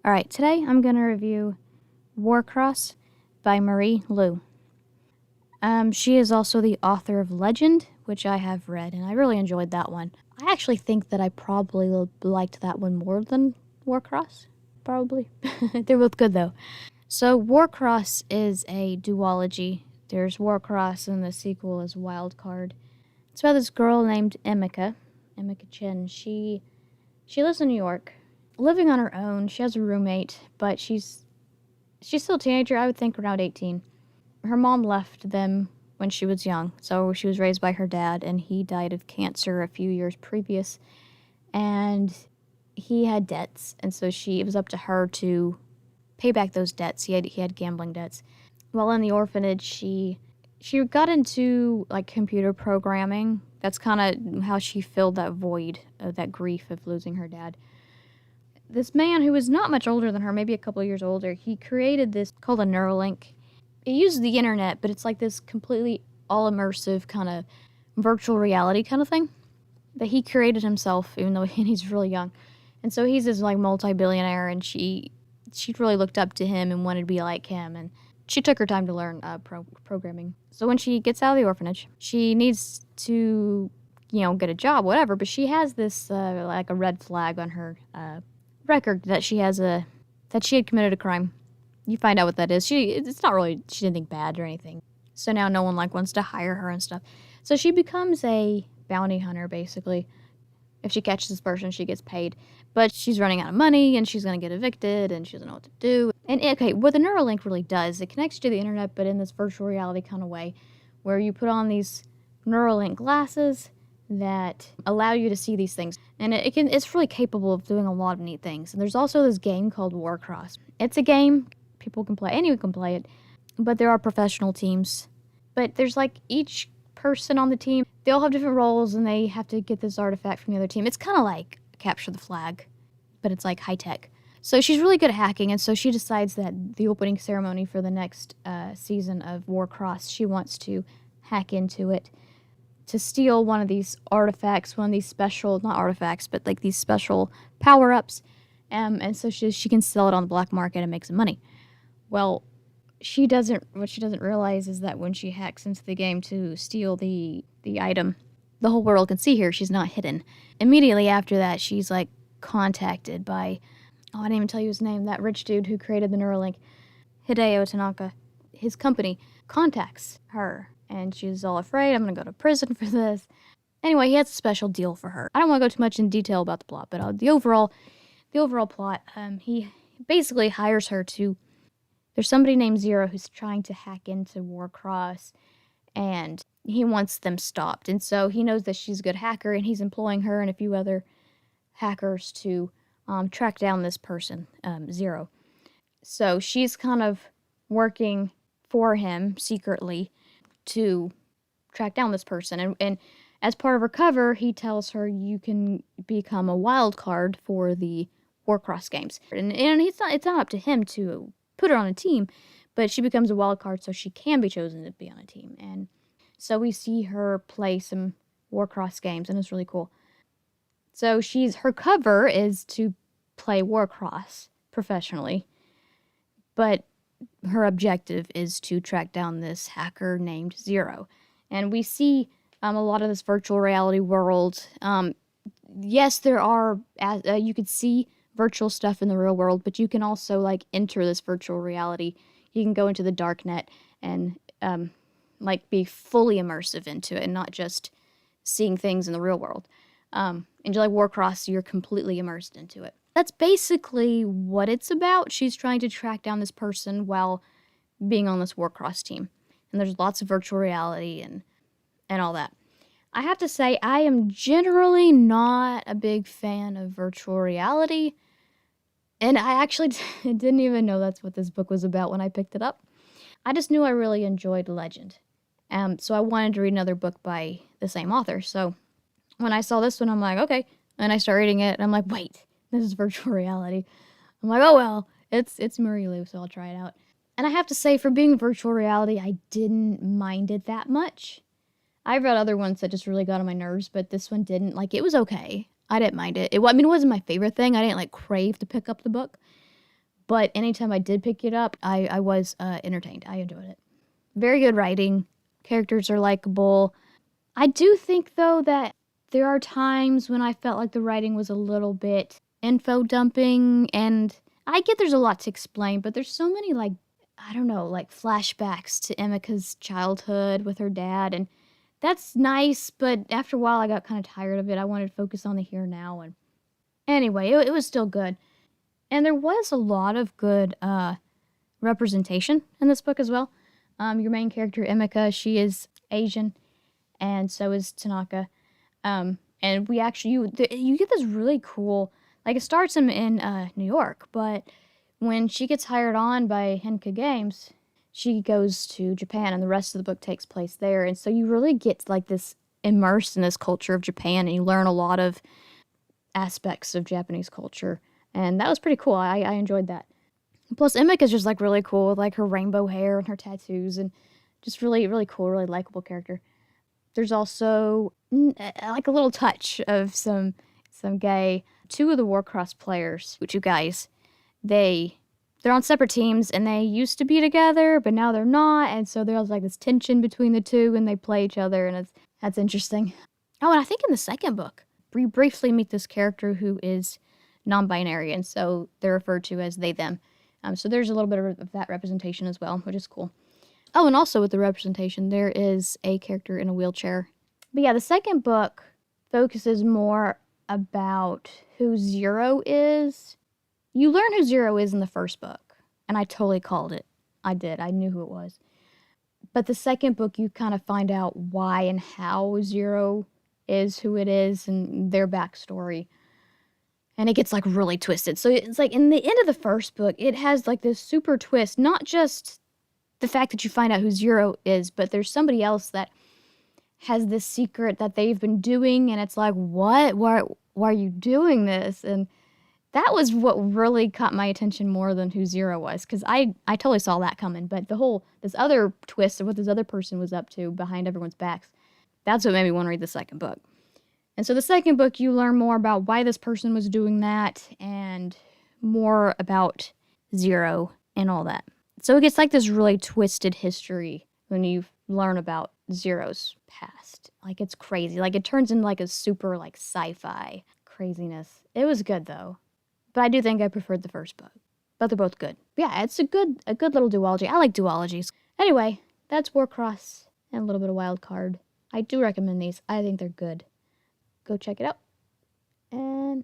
Alright, today I'm going to review Warcross by Marie Lu. She is also the author of Legend, which I have read, and I really enjoyed that one. I actually think that I probably liked that one more than Warcross, probably. They're both good, though. So Warcross is a duology. There's Warcross, and the sequel is Wildcard. It's about this girl named Emika Chin. She lives in New York, living on her own. She has a roommate, but she's still a teenager, I would think around 18. Her mom left them when she was young, so she was raised by her dad, and he died of cancer a few years previous, and he had debts, and so it was up to her to pay back those debts. He had gambling debts. While in the orphanage, she got into like computer programming. That's kind of how she filled that void of that grief of losing her dad. This man who was not much older than her, maybe a couple of years older, he created this called a Neuralink. It uses the internet, but it's like this completely all-immersive kind of virtual reality kind of thing that he created himself, even though he's really young. And so he's this like multi-billionaire, and she really looked up to him and wanted to be like him, and she took her time to learn programming. So when she gets out of the orphanage, she needs to, get a job, whatever, but she has this like a red flag on her record that she had committed a crime. You find out what that is. It's not really, she didn't think bad or anything. So now no one wants to hire her and stuff. So she becomes a bounty hunter, basically. If she catches this person, she gets paid. But she's running out of money, and she's going to get evicted, and she doesn't know what to do. And what the Neuralink really does, it connects to the internet, but in this virtual reality kind of way, where you put on these Neuralink glasses that allow you to see these things. And it's really capable of doing a lot of neat things. And there's also this game called Warcross. It's a game people can play, anyone can play it, but there are professional teams. But there's each person on the team, they all have different roles, and they have to get this artifact from the other team. It's kind of like Capture the Flag, but it's high tech. So she's really good at hacking, and so she decides that the opening ceremony for the next season of Warcross, she wants to hack into it to steal one of these artifacts, one of these special, not artifacts, but these special power-ups, and so she can sell it on the black market and make some money. Well, what she doesn't realize is that when she hacks into the game to steal the item, the whole world can see her. She's not hidden. Immediately after that, she's contacted by, I didn't even tell you his name, that rich dude who created the Neuralink, Hideo Tanaka. His company contacts her, and she's all afraid, I'm going to go to prison for this. Anyway, he has a special deal for her. I don't want to go too much in detail about the plot, but the overall plot, he basically hires her to, there's somebody named Zero who's trying to hack into Warcross, and he wants them stopped. And so he knows that she's a good hacker, and he's employing her and a few other hackers to track down this person, Zero. So she's kind of working for him secretly to track down this person. And as part of her cover, he tells her you can become a wild card for the Warcross games. And it's not up to him to put her on a team, but she becomes a wild card so she can be chosen to be on a team. And so we see her play some Warcross games, and it's really cool. So her cover is to play Warcross professionally, but her objective is to track down this hacker named Zero. And we see a lot of this virtual reality world. Yes, there are, you could see virtual stuff in the real world, but you can also enter this virtual reality. You can go into the dark net and be fully immersive into it, and not just seeing things in the real world. And Warcross, you're completely immersed into it. That's basically what it's about. She's trying to track down this person while being on this Warcross team. And there's lots of virtual reality and all that. I have to say, I am generally not a big fan of virtual reality. And I actually didn't even know that's what this book was about when I picked it up. I just knew I really enjoyed Legend. So I wanted to read another book by the same author. So when I saw this one, I'm like, okay. And I start reading it, and I'm like, wait, this is virtual reality. I'm like, oh well, it's Marie Lu, so I'll try it out. And I have to say, for being virtual reality, I didn't mind it that much. I've read other ones that just really got on my nerves, but this one didn't. It was okay. I didn't mind it. It wasn't my favorite thing. I didn't crave to pick up the book. But anytime I did pick it up, I was entertained. I enjoyed it. Very good writing. Characters are likable. I do think, though, that there are times when I felt like the writing was a little bit info dumping, and I get there's a lot to explain, but there's so many, like, I don't know, like flashbacks to Emika's childhood with her dad, and that's nice, but after a while I got kind of tired of it. I wanted to focus on the here and now, and anyway, it was still good. And there was a lot of good representation in this book as well. Your main character, Emika, she is Asian, and so is Tanaka. And we actually, you get this really cool, like it starts in New York, but when she gets hired on by Henka Games, she goes to Japan, and the rest of the book takes place there. And so you really get like this immersed in this culture of Japan, and you learn a lot of aspects of Japanese culture. And that was pretty cool. I enjoyed that. Plus, Emika is just like really cool with like her rainbow hair and her tattoos, and just really, really cool, really likable character. There's also like a little touch of some gay. Two of the Warcross players, which you guys, they're on separate teams, and they used to be together, but now they're not, and so there's like this tension between the two, and they play each other, and that's interesting. Oh, and I think in the second book, we briefly meet this character who is non-binary, and so they're referred to as they, them. So there's a little bit of that representation as well, which is cool. Oh, and also with the representation, there is a character in a wheelchair. But yeah, the second book focuses more about who Zero is. You learn who Zero is in the first book, and I totally called it. I did. I knew who it was. But the second book, you kind of find out why and how Zero is who it is and their backstory. And it gets like really twisted. So it's like in the end of the first book, it has like this super twist, not just the fact that you find out who Zero is, but there's somebody else that has this secret that they've been doing, and it's like, what? Why are you doing this? And that was what really caught my attention more than who Zero was, because I totally saw that coming. But this other twist of what this other person was up to behind everyone's backs, that's what made me want to read the second book. And so the second book, you learn more about why this person was doing that, and more about Zero and all that. So it gets like this really twisted history when you learn about Zero's past. Like, it's crazy. Like, it turns into like a super like sci-fi craziness. It was good though. But I do think I preferred the first book. But they're both good. But yeah, it's a good little duology. I like duologies. Anyway, that's Warcross and a little bit of Wildcard. I do recommend these. I think they're good. Go check it out. And